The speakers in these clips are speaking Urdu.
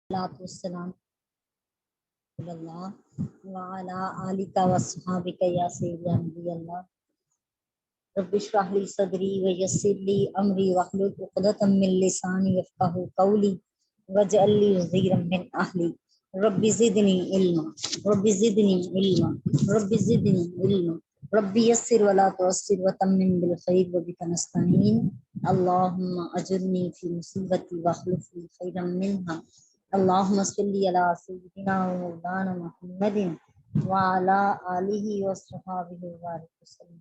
والسلام وعلى آلك وصحابك يا سيدي نبی اللہ رب اشرح لي صدري ويسر لي امري واحلل عقدة من لساني يفقهوا قولي واجعل لي وزيرا من اهلي رب زدني علما رب زدني علما رب زدني علما رب يسر ولا تعسر وتمم بالخير وبك نستعين اللهم اجرني في مصيبتي واخلف لي خيرا منها اللهم صل على سيدنا ومولانا محمد وعلى آله وصحبه وبارك وسلم.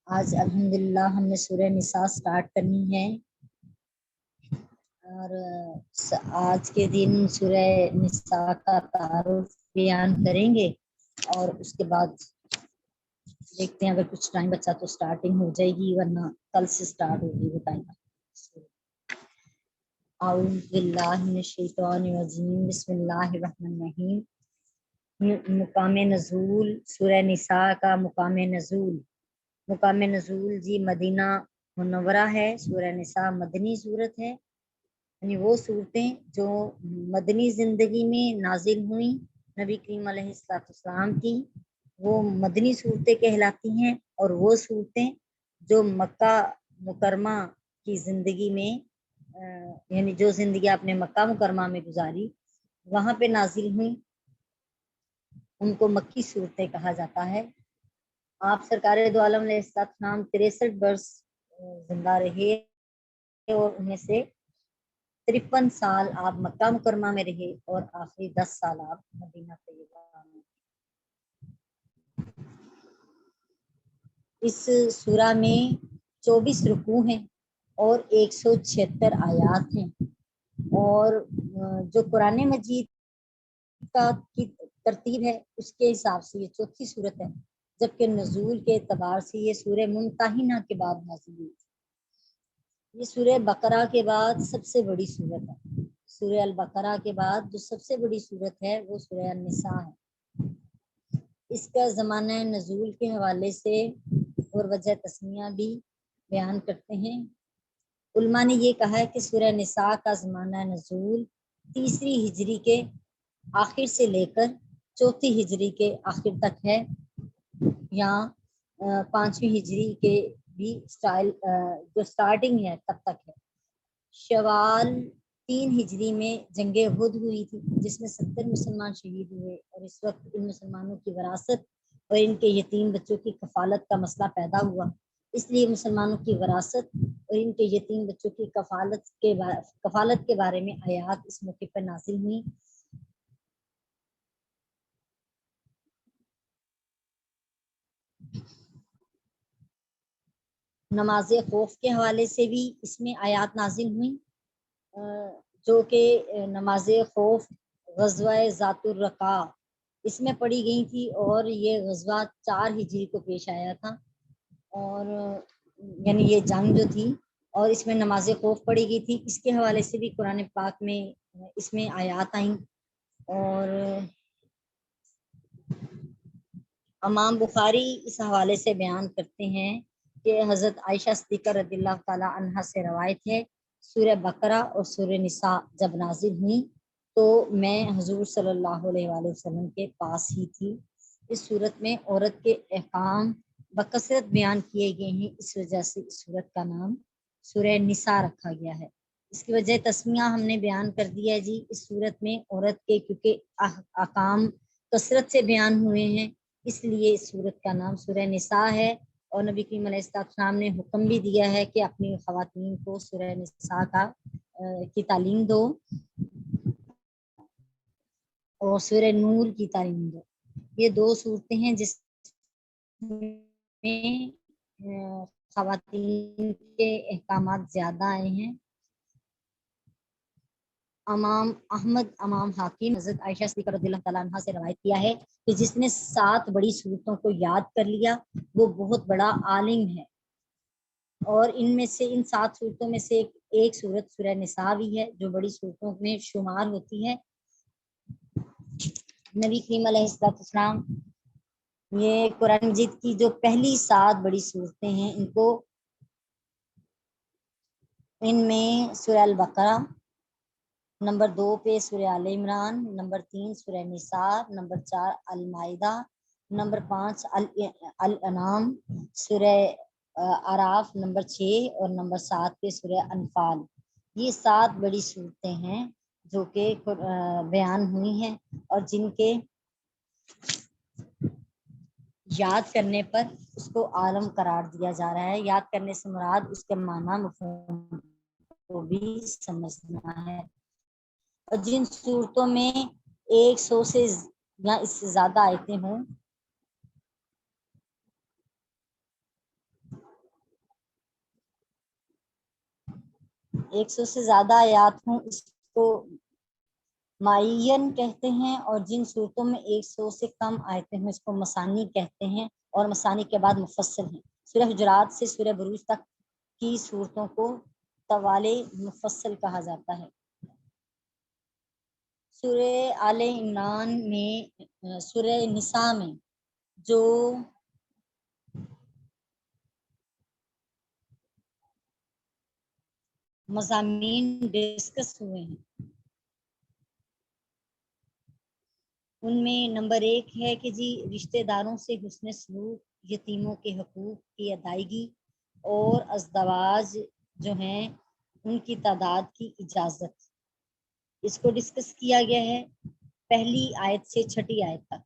آج الحمدللہ ہم نے سورہ نساء سٹارٹ کرنی ہے اور آج کے دن سورہ نساء کا تعارف بیان کریں گے اور اس کے بعد دیکھتے ہیں اگر کچھ ٹائم بچا تو سٹارٹنگ ہو جائے گی ورنہ کل سے سٹارٹ ہوگی وہ ٹائم. اعوذ باللہ من الشیطان الرجیم بسم اللہ الرحمن الرحیم. مقام نزول سورہ نساء کا مقام نزول جی مدینہ منورہ ہے. سورہ نساء مدنی صورت ہے، یعنی وہ صورتیں جو مدنی زندگی میں نازل ہوئیں نبی کریم علیہ السلام کی، وہ مدنی صورتیں کہلاتی ہیں. اور وہ صورتیں جو مکہ مکرمہ کی زندگی میں یعنی جو زندگی آپ نے مکہ مکرمہ میں گزاری وہاں پہ نازل ہوئیں ان کو مکی صورتیں کہا جاتا ہے. آپ سرکار دو عالم علیہ السلام 63 برس زندہ رہے اور ان میں سے 53 سال آپ مکہ مکرمہ میں رہے اور آخری 10 سال آپ مدینہ طیبہ میں. اس سورہ میں 24 رکوع ہیں اور 176 آیات ہیں. اور جو قرآن مجید کی ترتیب ہے اس کے حساب سے یہ چوتھی صورت ہے، جبکہ نزول کے اعتبار سے یہ سورہ ممتحنہ کے بعد نازل ہوئی. یہ سورہ بقرہ کے بعد سب سے بڑی صورت ہے. سورہ البقرہ کے بعد جو سب سے بڑی صورت ہے وہ سورہ النساء ہے. اس کا زمانہ نزول کے حوالے سے اور وجہ تسمیہ بھی بیان کرتے ہیں. علماء نے یہ کہا ہے کہ سورہ نساء کا زمانہ نزول 3 ہجری کے آخر سے لے کر 4 ہجری کے آخر تک ہے، یا 5 ہجری کے بھی جو سٹارٹنگ ہے تب تک ہے. شوال 3 ہجری میں جنگ احد ہوئی تھی جس میں 70 مسلمان شہید ہوئے، اور اس وقت ان مسلمانوں کی وراثت اور ان کے یتیم بچوں کی کفالت کا مسئلہ پیدا ہوا. اس لیے مسلمانوں کی وراثت اور ان کے یتیم بچوں کی کفالت کے بارے میں آیات اس موقع پر نازل ہوئی. نماز خوف کے حوالے سے بھی اس میں آیات نازل ہوئیں، جو کہ نماز خوف غزوہ ذات الرقاع اس میں پڑھی گئی تھی، اور یہ غزوہ 4 ہجری کو پیش آیا تھا. اور یعنی یہ جنگ جو تھی اور اس میں نماز خوف پڑھی گئی تھی، اس کے حوالے سے بھی قرآن پاک میں اس میں آیات آئیں. اور امام بخاری اس حوالے سے بیان کرتے ہیں کہ حضرت عائشہ صدیقہ رضی اللہ تعالی عنہا سے روایت ہے، سورہ بقرہ اور سورہ نساء جب نازل ہوئی تو میں حضور صلی اللہ علیہ وآلہ وسلم کے پاس ہی تھی. اس صورت میں عورت کے احکام بکثرت بیان کیے گئے ہیں، اس وجہ سے اس صورت کا نام سورہ نساء رکھا گیا ہے. اس کی وجہ تسمیہ ہم نے بیان کر دیا ہے جی. اس صورت میں عورت کے کیونکہ احکام کثرت سے بیان ہوئے ہیں اس لیے اس صورت کا نام سورہ نساء ہے. اور نبی کریم علیہ السلام نے حکم بھی دیا ہے کہ اپنی خواتین کو سورہ نساء کی تعلیم دو اور سورہ نور کی تعلیم دو. یہ 2 صورتیں ہیں جس میں خواتین کے احکامات زیادہ آئے ہیں. امام احمد امام حاکم حضرت عائشہ صدیقہ رضی اللہ تعالیٰ عنہ سے روایت کیا ہے کہ جس نے 7 بڑی صورتوں کو یاد کر لیا وہ بہت بڑا عالم ہے. اور ان میں سے ان 7 صورتوں میں سے ایک صورت سورہ نساء بھی ہے جو بڑی صورتوں میں شمار ہوتی ہے. نبی کریم علیہ السلام یہ قرآن مجید کی جو پہلی 7 بڑی صورتیں ہیں، ان میں سورہ البقرہ، نمبر 2 پہ سورہ آل عمران، نمبر 3 سورہ نساء، نمبر 4 المائدہ، نمبر 5 الانعام، سورہ اعراف نمبر 6 اور نمبر 7 پہ سورہ انفال۔ یہ 7 بڑی صورتیں ہیں جو کہ بیان ہوئی ہیں اور جن کے یاد کرنے پر اس کو عالم قرار دیا جا رہا ہے۔ یاد کرنے سے مراد اس کے معنی مفہوم کو بھی سمجھنا ہے۔ اور جن صورتوں میں 100 سے یا اس سے زیادہ آیتیں ہوں، ایک سو سے زیادہ آیات ہوں، اس کو معین کہتے ہیں، اور جن صورتوں میں 100 سے کم آیتیں ہیں اس کو مثانی کہتے ہیں، اور مثانی کے بعد مفصل ہیں۔ سورہ حجرات سے سورہ بروج تک کی صورتوں کو طوال مفصل کہا جاتا ہے۔ سورہ آل عمران میں، سورہ نساء میں جو مضامین ڈسکس ہوئے ہیں ان میں نمبر 1 ہے کہ جی رشتہ داروں سے حسن سلوک، یتیموں کے حقوق کی ادائیگی، اور ازدواج جو ہیں ان کی تعداد کی اجازت، اس کو ڈسکس کیا گیا ہے پہلی آیت سے 6 آیت تک،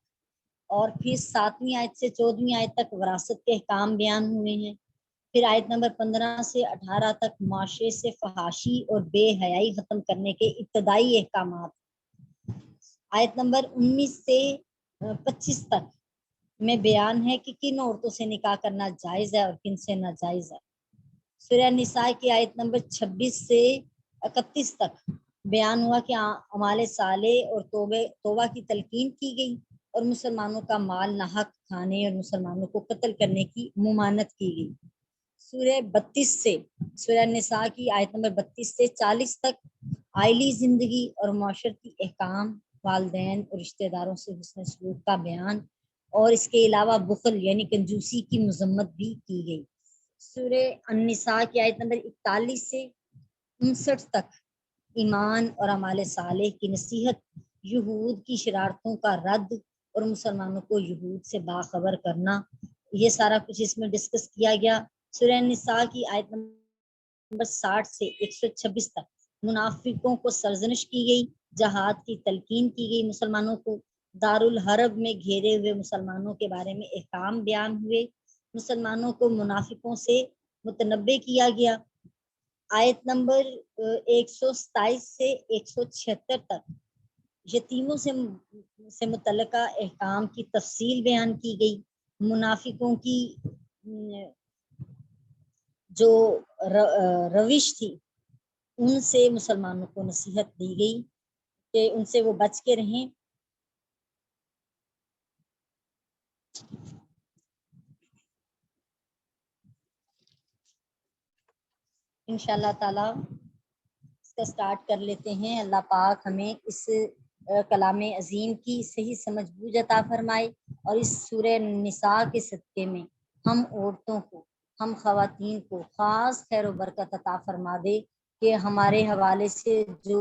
اور پھر 7ویں آیت سے 14ویں آیت تک وراثت کے احکام بیان ہوئے ہیں۔ پھر آیت نمبر 15 سے 18 تک معاشرے سے فحاشی اور بے حیائی ختم کرنے کے ابتدائی احکامات۔ آیت نمبر 19 سے 25 تک میں بیان ہے کہ کن عورتوں سے نکاح کرنا جائز ہے اور کن سے ناجائز ہے۔ سورہ نساء کی آیت نمبر 26 سے 31 تک بیان ہوا کہ اعمال صالح اور توبہ کی تلقین کی گئی، اور مسلمانوں کا مال ناحق کھانے اور مسلمانوں کو قتل کرنے کی ممانعت کی گئی۔ سورہ 32 سے، سورہ نساء کی آیت نمبر 32 سے 40 تک عائلی زندگی اور معاشرتی احکام، والدین اور رشتہ داروں سے حسن سلوک کا بیان، اور اس کے علاوہ بخل یعنی کنجوسی کی مذمت بھی کی گئی۔ سورہ النساء کی آیت نمبر 41 سے 59 تک ایمان اور اعمال صالح کی نصیحت، یہود کی شرارتوں کا رد، اور مسلمانوں کو یہود سے باخبر کرنا، یہ سارا کچھ اس میں ڈسکس کیا گیا۔ سورہ النساء کی آیت نمبر 60 سے 126 تک منافقوں کو سرزنش کی گئی، جہاد کی تلقین کی گئی مسلمانوں کو، دارالحرب میں گھیرے ہوئے مسلمانوں کے بارے میں احکام بیان ہوئے، مسلمانوں کو منافقوں سے متنبع کیا گیا۔ آیت نمبر 127 سے 176 تک یتیموں سے متعلقہ احکام کی تفصیل بیان کی گئی، منافقوں کی جو روش تھی ان سے مسلمانوں کو نصیحت دی گئی کہ ان سے وہ بچ کے رہیں۔ انشاءاللہ تعالی اس کا سٹارٹ کر لیتے ہیں۔ اللہ پاک ہمیں اس کلام عظیم کی صحیح سمجھ بوجھ عطا فرمائے، اور اس سورہ نساء کے صدقے میں ہم عورتوں کو، ہم خواتین کو خاص خیر و برکت عطا فرما دے کہ ہمارے حوالے سے جو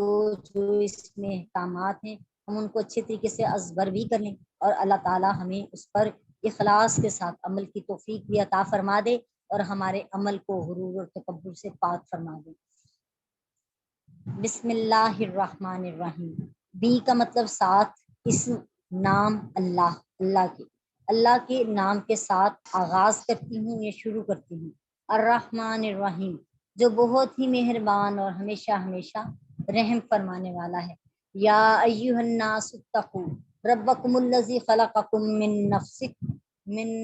اس میں احکامات ہیں ہم ان کو اچھے طریقے سے ازبر بھی کر لیں، اور اللہ تعالی ہمیں اس پر اخلاص کے ساتھ عمل کی توفیق بھی عطا فرما دے، اور ہمارے عمل کو غرور اور تکبر سے پاک فرما دے۔ بسم اللہ الرحمن الرحیم۔ بی کا مطلب ساتھ، اسم نام اللہ کے نام کے ساتھ آغاز کرتی ہوں یا شروع کرتی ہوں۔ الرحمن الرحیم، جو بہت ہی مہربان اور ہمیشہ ہمیشہ رحم فرمانے والا ہے۔ یا ایھا الناس اتقوا ربکم الذی خلقکم من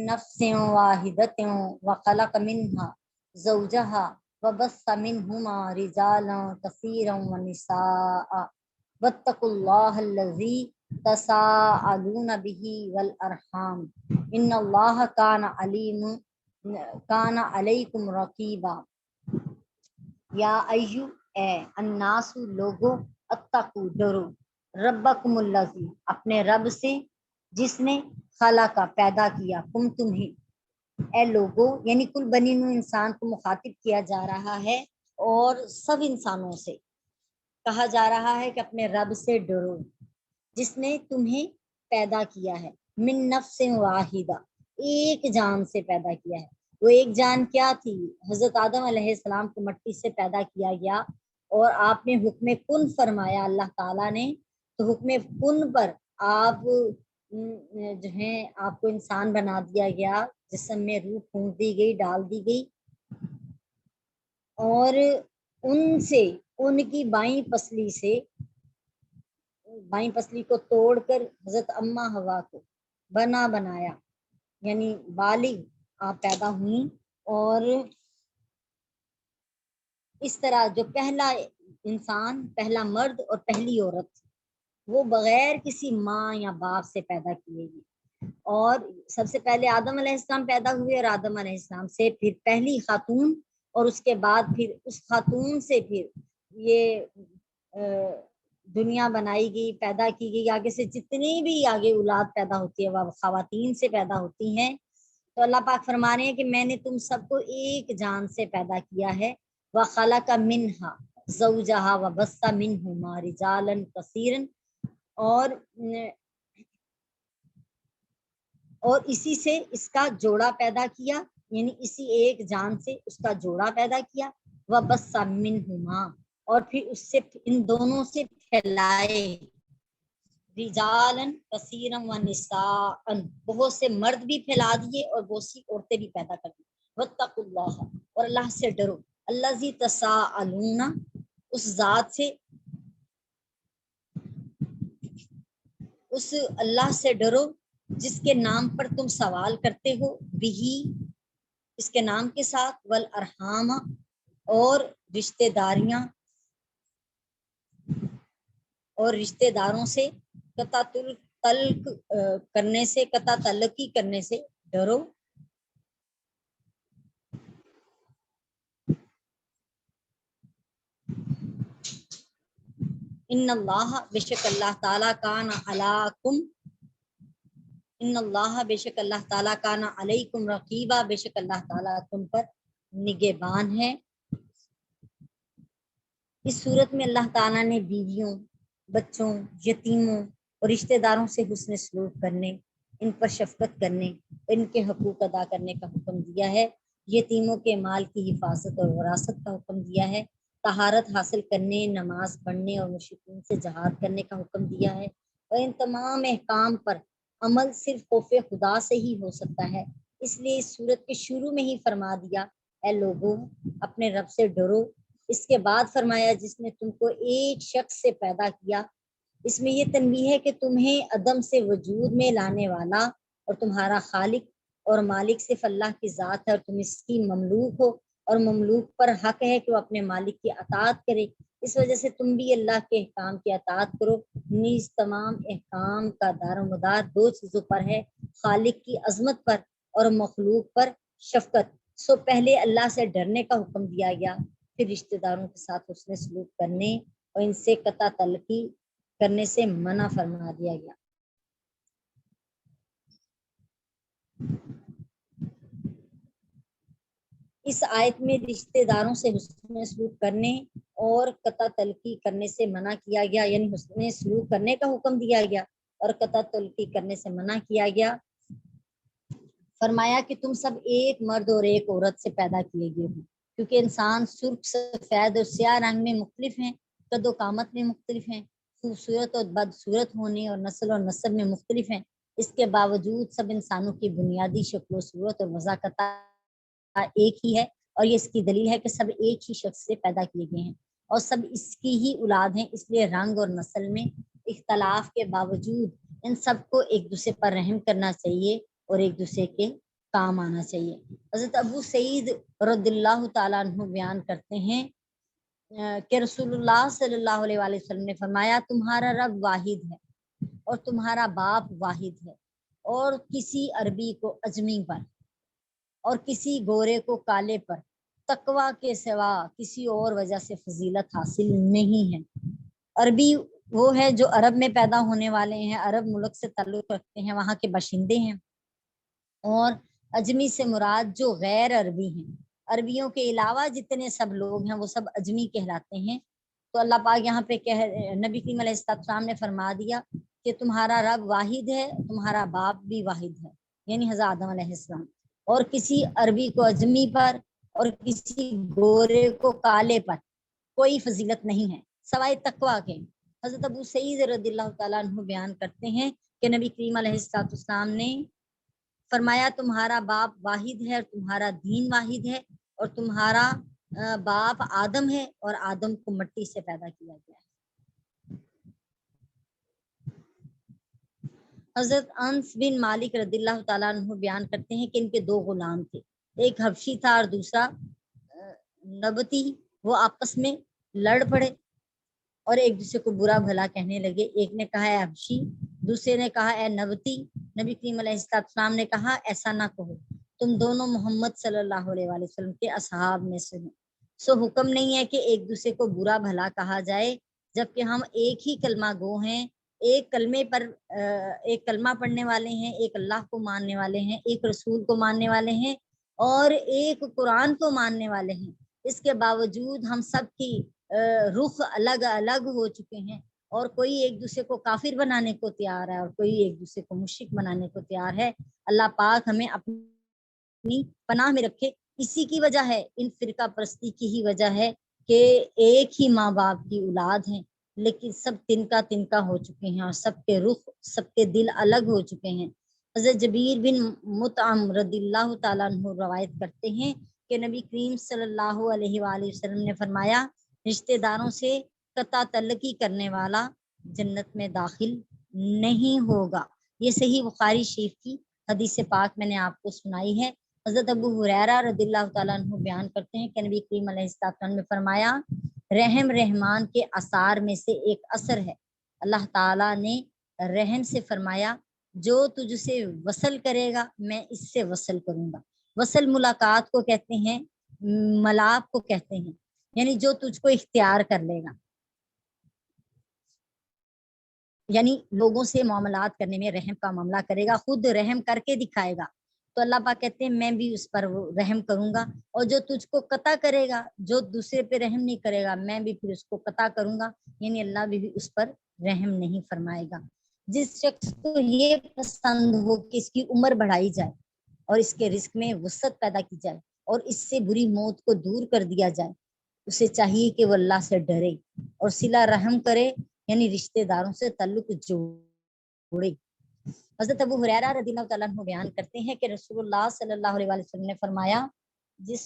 نفس واحدۃ وخلق منها زوجها وبث منهما رجالا كثيرا ونساء واتقوا الله الذي تساءلون به والارحام ان الله كان عليكم رقيبا۔ یا ایو اے الناس لوگو، اتقوا ڈرو، ربکم الذی اپنے رب سے جس نے خلا کا پیدا کیا، کم تمہیں، اے لوگو یعنی کل بنی نوع انسان کو مخاطب کیا جا رہا ہے، اور سب انسانوں سے کہا جا رہا ہے کہ اپنے رب سے ڈرو جس نے تمہیں پیدا کیا ہے، من نفس واحدہ، ایک جان سے پیدا کیا ہے۔ وہ ایک جان کیا تھی؟ حضرت آدم علیہ السلام کو مٹی سے پیدا کیا گیا، اور آپ نے حکم کن فرمایا اللہ تعالیٰ نے، تو حکم کن پر آپ جو ہیں آپ کو انسان بنا دیا گیا، جسم میں روح پھونک دی گئی، ڈال دی گئی، اور ان سے ان کی بائیں پسلی سے، بائیں پسلی کو توڑ کر حضرت اماں ہوا کو بنایا، یعنی بالغ آپ پیدا ہوئیں، اور اس طرح جو پہلا انسان، پہلا مرد اور پہلی عورت تھی، وہ بغیر کسی ماں یا باپ سے پیدا کیے گئے، اور سب سے پہلے آدم علیہ السلام پیدا ہوئے، اور آدم علیہ السلام سے پھر پہلی خاتون، اور اس کے بعد پھر اس خاتون سے پھر یہ دنیا بنائی گئی، پیدا کی گئی، آگے سے جتنی بھی آگے اولاد پیدا ہوتی ہے وہ خواتین سے پیدا ہوتی ہیں۔ تو اللہ پاک فرما رہے ہیں کہ میں نے تم سب کو ایک جان سے پیدا کیا ہے، وَخَلَقَ مِنْهَا زَوْجَهَا وَبَثَّ مِنْهُمَا رِجَالًا كَثِيرًا، اور اسی سے اس کا جوڑا پیدا کیا، یعنی اسی ایک جان سے اس کا جوڑا پیدا کیا، وَبَثَّ مِنْهُمَا، اور پھر اس سے ان دونوں سے پھیلائے، رجالن کثیرا و نساء، بہت سے مرد بھی پھیلا دیے اور بہت سی عورتیں بھی پیدا کر دی۔ واتقوا اللہ، اور اللہ سے ڈرو، الذی تساءلون، اس ذات سے، اس اللہ سے ڈرو جس کے نام پر تم سوال کرتے ہو، بہی، اس کے نام کے ساتھ، والارحام، اور رشتہ داریاں، اور رشتہ داروں سے، قطع تلق کرنے سے، قطع تعلقی کرنے سے ڈرو۔ ان اللہ، بے شک اللہ تعالیٰ، کان علیکم، ان اللہ، بے شک اللہ تعالیٰ، کان علیکم رقیبا، بے شک اللہ تعالیٰ تم پر نگہبان ہے۔ اس صورت میں اللہ تعالیٰ نے بیویوں، بچوں، یتیموں اور رشتہ داروں سے حسن سلوک کرنے، ان پر شفقت کرنے، ان کے حقوق ادا کرنے کا حکم دیا ہے، یتیموں کے مال کی حفاظت اور وراثت کا حکم دیا ہے، طہارت حاصل کرنے، نماز پڑھنے اور مشرکین سے جہاد کرنے کا حکم دیا ہے، اور ان تمام احکام پر عمل صرف خوف خدا سے ہی ہو سکتا ہے، اس لیے اس صورت کے شروع میں ہی فرما دیا، اے لوگوں اپنے رب سے ڈرو۔ اس کے بعد فرمایا جس نے تم کو ایک شخص سے پیدا کیا، اس میں یہ تنبیہ ہے کہ تمہیں عدم سے وجود میں لانے والا اور تمہارا خالق اور مالک صرف اللہ کی ذات ہے، اور تم اس کی مملوک ہو، اور مملوک پر حق ہے کہ وہ اپنے مالک کی اطاعت کرے، اس وجہ سے تم بھی اللہ کے احکام کی اطاعت کرو۔ نیز تمام احکام کا دار و مدار دو چیزوں پر ہے، خالق کی عظمت پر اور مخلوق پر شفقت۔ سو پہلے اللہ سے ڈرنے کا حکم دیا گیا، پھر رشتہ داروں کے ساتھ حسن سلوک کرنے اور ان سے قطع تلقی کرنے سے منع فرما دیا گیا۔ اس آیت میں رشتہ داروں سے حسن سلوک کرنے اور قطع تلقی کرنے سے منع کیا گیا، یعنی حسن سلوک کرنے کا حکم دیا گیا اور قطع تلقی کرنے سے منع کیا گیا۔ فرمایا کہ تم سب ایک مرد اور ایک عورت سے پیدا کیے گئے ہو، کیونکہ انسان سرخ، سفید اور سیاہ رنگ میں مختلف ہیں، قد و قامت میں مختلف ہیں، خوبصورت اور بدصورت ہونے اور نسب میں مختلف ہیں، اس کے باوجود سب انسانوں کی بنیادی شکل و صورت اور مذاقت ایک ہی ہے، اور یہ اس کی دلیل ہے کہ سب ایک ہی شخص سے پیدا کیے گئے ہیں اور سب اس کی ہی اولاد ہیں، اس لیے رنگ اور نسل میں اختلاف کے باوجود ان سب کو ایک دوسرے پر رحم کرنا چاہیے اور ایک دوسرے کے کام آنا چاہیے۔ حضرت ابو سعید رضی اللہ تعالیٰ عنہ بیان کرتے ہیں کہ رسول اللہ صلی اللہ علیہ وآلہ وسلم نے فرمایا، تمہارا رب واحد ہے اور تمہارا باپ واحد ہے، اور کسی عربی کو اجمی پر اور کسی گورے کو کالے پر تقوی کے سوا کسی اور وجہ سے فضیلت حاصل نہیں ہے۔ عربی وہ ہے جو عرب میں پیدا ہونے والے ہیں، عرب ملک سے تعلق رکھتے ہیں، وہاں کے باشندے ہیں۔ اور اجمی سے مراد جو غیر عربی ہیں، عربیوں کے علاوہ جتنے سب لوگ ہیں وہ سب اجمی کہلاتے ہیں۔ تو اللہ پاک یہاں پہ نبی کریم علیہ السلام نے فرما دیا کہ تمہارا رب واحد ہے، تمہارا باپ بھی واحد ہے، یعنی حضرت آدم علیہ السلام۔ اور کسی عربی کو اجمی پر اور کسی گورے کو کالے پر کوئی فضیلت نہیں ہے سوائے تقویٰ کے۔ حضرت ابو سعید رضی اللہ تعالیٰ عنہ بیان کرتے ہیں کہ نبی کریم علیہ السلام نے فرمایا تمہارا باپ واحد ہے اور تمہارا دین واحد ہے، اور تمہارا باپ آدم ہے اور آدم کو مٹی سے پیدا کیا گیا ہے۔ حضرت انس بن مالک رضی اللہ تعالیٰ عنہ بیان کرتے ہیں کہ ان کے دو غلام تھے، ایک حبشی تھا اور دوسرا نبتی۔ وہ آپس میں لڑ پڑے اور ایک دوسرے کو برا بھلا کہنے لگے۔ ایک نے کہا اے حبشی، دوسرے نے کہا اے نبتی۔ نبی کریم علیہ السلام نے کہا ایسا نہ کہو، تم دونوں محمد صلی اللہ علیہ وآلہ وسلم کے اصحاب میں سے ہو، سو حکم نہیں ہے کہ ایک دوسرے کو برا بھلا کہا جائے، جبکہ ہم ایک ہی کلمہ گو ہیں، ایک کلمے پر ایک کلمہ پڑھنے والے ہیں، ایک اللہ کو ماننے والے ہیں، ایک رسول کو ماننے والے ہیں اور ایک قرآن کو ماننے والے ہیں۔ اس کے باوجود ہم سب کی رخ الگ الگ ہو چکے ہیں، اور کوئی ایک دوسرے کو کافر بنانے کو تیار ہے اور کوئی ایک دوسرے کو مشرک بنانے کو تیار ہے۔ اللہ پاک ہمیں اپنی پناہ میں رکھے۔ اسی کی وجہ ہے، ان فرقہ پرستی کی ہی وجہ ہے کہ ایک ہی ماں باپ کی اولاد ہیں، لیکن سب تنکا تنکا ہو چکے ہیں اور سب کے رخ سب کے دل الگ ہو چکے ہیں۔ حضرت جبیر بن مطعم رضی اللہ تعالیٰ عنہ روایت کرتے ہیں کہ نبی کریم صلی اللہ علیہ وآلہ وسلم نے فرمایا رشتہ داروں سے قطع تعلقی کرنے والا جنت میں داخل نہیں ہوگا۔ یہ صحیح بخاری شریف کی حدیث پاک میں نے آپ کو سنائی ہے۔ حضرت ابو ہریرہ رضی اللہ تعالیٰ عنہ بیان کرتے ہیں کہ نبی کریم علیہ السلام نے فرمایا رحم رحمان کے اثار میں سے ایک اثر ہے۔ اللہ تعالیٰ نے رحم سے فرمایا جو تجھ سے وصل کرے گا میں اس سے وصل کروں گا۔ وصل ملاقات کو کہتے ہیں، ملاپ کو کہتے ہیں، یعنی جو تجھ کو اختیار کر لے گا، یعنی لوگوں سے معاملات کرنے میں رحم کا معاملہ کرے گا، خود رحم کر کے دکھائے گا۔ تو اللہ پاک کہتے ہیں میں بھی اس پر رحم کروں گا، اور جو تجھ کو قطع کرے گا، جو دوسرے پہ رحم نہیں کرے گا، میں بھی پھر اس کو قطع کروں گا، یعنی اللہ بھی اس پر رحم نہیں فرمائے گا۔ جس شخص کو یہ پسند ہو کہ اس کی عمر بڑھائی جائے اور اس کے رزق میں وسعت پیدا کی جائے اور اس سے بری موت کو دور کر دیا جائے، اسے چاہیے کہ وہ اللہ سے ڈرے اور صلہ رحم کرے، یعنی رشتہ داروں سے تعلق جوڑے۔ حضرت ابو ہریرہ رضی اللہ تعالیٰ عنہ بیان کرتے ہیں کہ رسول اللہ صلی اللہ علیہ وسلم نے فرمایا جس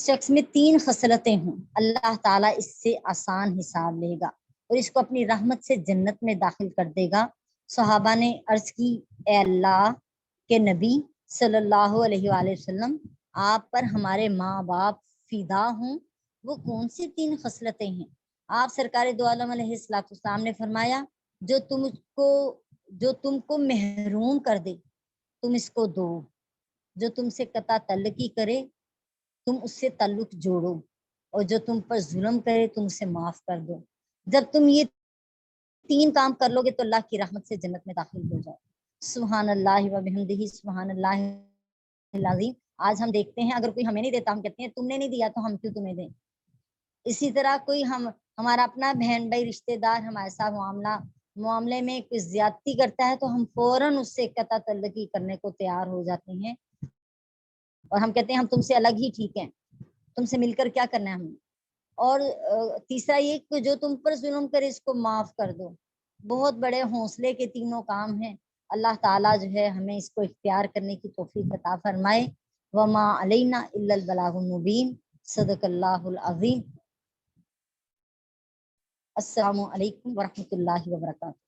شخص میں 3 خصلتیں ہوں اللہ تعالیٰ اس سے آسان حساب لے گا اور اس کو اپنی رحمت سے جنت میں داخل کر دے گا۔ صحابہ نے عرض کی اے اللہ کے نبی صلی اللہ علیہ وآلہ وسلم، آپ پر ہمارے ماں باپ فدا ہوں، وہ کون سی 3 خصلتیں ہیں؟ آپ سرکار دو عالم علیہ السلام نے فرمایا جو تم کو محروم کر دے تم اس کو دو، جو تم سے قطع تعلقی کرے تم اس سے تعلق جوڑو، اور جو تم پر ظلم کرے تم اسے معاف کر دو۔ جب تم یہ 3 کام کر لو گے تو اللہ کی رحمت سے جنت میں داخل ہو جاؤ۔ سبحان اللہ و بحمدہ سبحان اللہ العظیم۔ آج ہم دیکھتے ہیں اگر کوئی ہمیں نہیں دیتا ہم کہتے ہیں تم نے نہیں دیا تو ہم کیوں تمہیں دیں۔ اسی طرح کوئی ہمارا اپنا بہن بھائی رشتہ دار ہمارے ساتھ معاملے میں کوئی زیادتی کرتا ہے تو ہم فوراً اس سے قطع تعلقی کرنے کو تیار ہو جاتے ہیں اور ہم کہتے ہیں ہم تم سے الگ ہی ٹھیک ہیں، تم سے مل کر کیا کرنا ہے ہمیں۔ اور تیسرا یہ کہ جو تم پر ظلم کرے اس کو معاف کر دو۔ بہت بڑے حوصلے کے تینوں کام ہیں۔ اللہ تعالیٰ جو ہے ہمیں اس کو اختیار کرنے کی توفیق عطا فرمائے۔ وما علینا الا البلاغ المبین۔ صدق اللہ العظیم۔ السلام علیکم ورحمۃ اللہ وبرکاتہ۔